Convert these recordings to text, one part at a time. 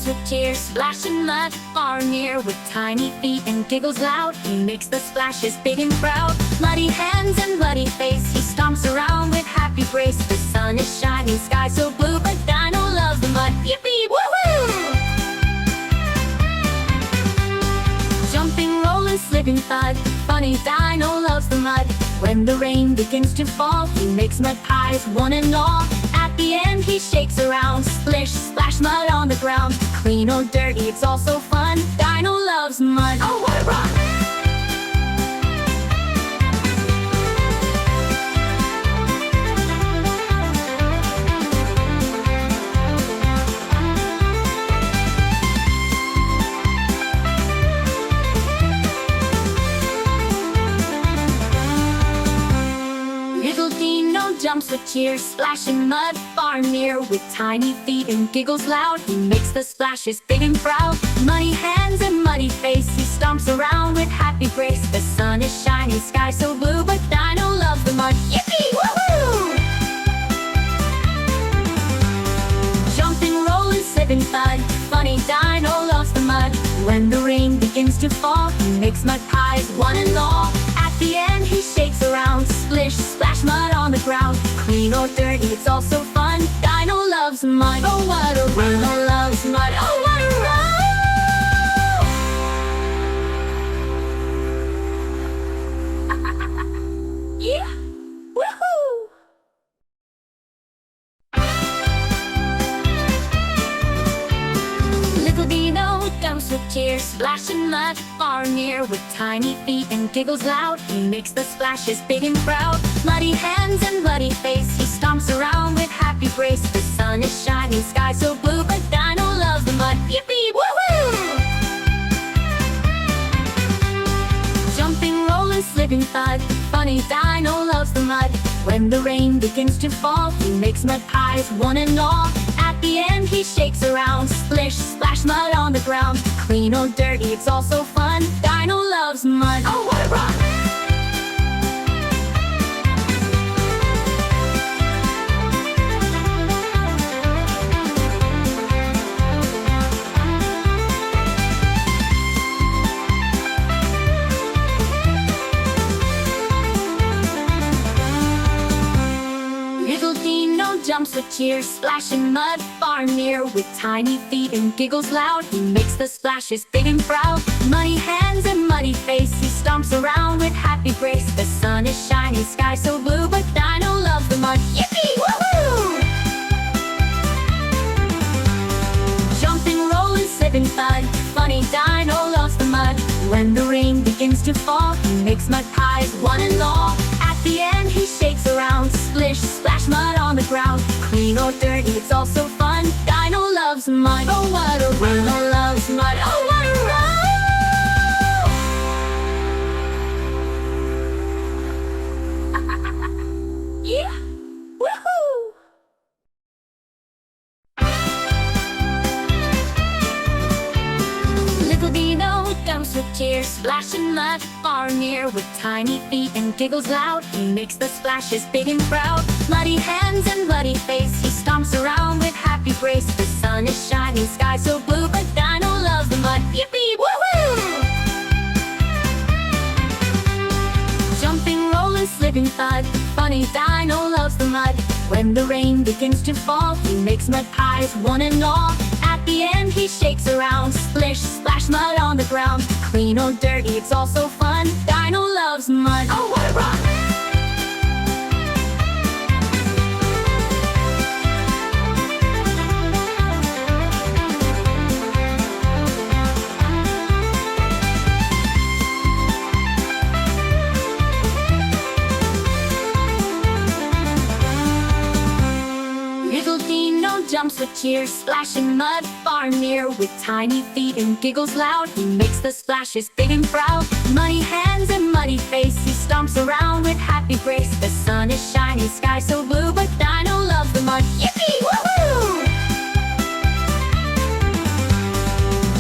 jumps with tears, splashing mud far and near. With tiny feet and giggles loud, he makes the splashes big and proud. Muddy hands and muddy face, he stomps around with happy grace. The sun is shining, sky so blue, but Dino loves the mud. Yippee, woohoo! Jumping, rolling, slipping, thud, funny Dino loves the mud. When the rain begins to fall, he makes mud pies, one and all. At the end he shakes around, splish, splash, mud on the ground. Clean or dirty, it's all so fun. Dino loves mud. Oh, what a run! Little Dino jumps with cheers, splashing mud far and near. With tiny feet and giggles loud, he makes the splashes big and proud. Muddy hands and muddy face, he stomps around with happy grace. The sun is shining, sky so blue, but Dino loves the mud. Yippee, woohoo! Jumping, rolling, slipping, thud, funny Dino loves the mud. When the rain begins to fall, he makes mud pies, one and all. At the end he shakes around, splish, splash, mud on the ground. Clean or dirty, it's all so fun. Dino loves mud. Oh, what a run! Dino loves mud. Oh, what a run! Yeah! Woohoo! Little Dino jumps with tears, splashing mud far and near. With tiny feet and giggles loud, he makes the splashes big and proud. Muddy hands and muddy face, he stomps around with happy grace. The sun is shining, sky so blue, but Dino loves the mud. Yippee, woohoo! Jumping, rolling, slipping, thud, funny Dino loves the mud. When the rain begins to fall, he makes mud pies, one and all. At the end he shakes around, splish, splash, mud on the ground. Clean or dirty, it's all so fun. Dino loves mud. Oh, what a run! Little Dino jumps with cheers, splashing mud far and near. With tiny feet and giggles loud, he makes the splashes big and proud. Muddy hands and muddy face, he stomps around with happy grace. The sun is shining, sky so blue, but Dino loves the mud. Yippee, woohoo! Jumping, rolling, slipping, thud, funny Dino loves the mud. When the rain begins to fall, he makes mud pies, one and all. At the end he shakes around, splish, splash, mud on the ground. Clean or dirty, it's all so fun. Dino loves mud. Oh, what a run! Dino loves mud. Oh, what a run! Yeah! Woohoo! Little Dino jumps with tears, splashing mud far and near. With tiny feet and giggles loud, he makes the splashes big and proud. Muddy hands and muddy face, he stomps around with happy grace. The sun is shining, sky so blue, but Dino loves the mud. Yippee, woohoo! Jumping, rolling, slipping, thud, funny Dino loves the mud. When the rain begins to fall, he makes mud pies, one and all. At the end he shakes around, splish, splash, mud on the ground. Clean or dirty, it's all so fun. Dino loves mud. Oh, what a run! Little Dino jumps with cheers, splashing mud far and near. With tiny feet and giggles loud, he makes the splashes big and proud. Muddy hands and muddy face, he stomps around with happy grace. The sun is shining, sky so blue, but Dino loves the mud. Yippee, woohoo!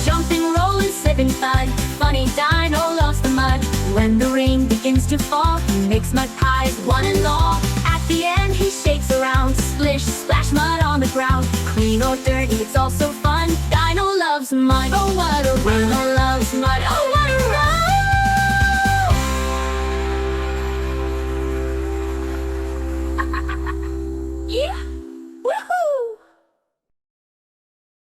Jumping, rolling, slipping, thud, funny Dino loves the mud. When the rain begins to fall, he makes mud pies, one and all. At the end he shakes around, splish, splash, mud on the ground. Clean or dirty, it's all so fun. Dino mud. Oh, what a ride!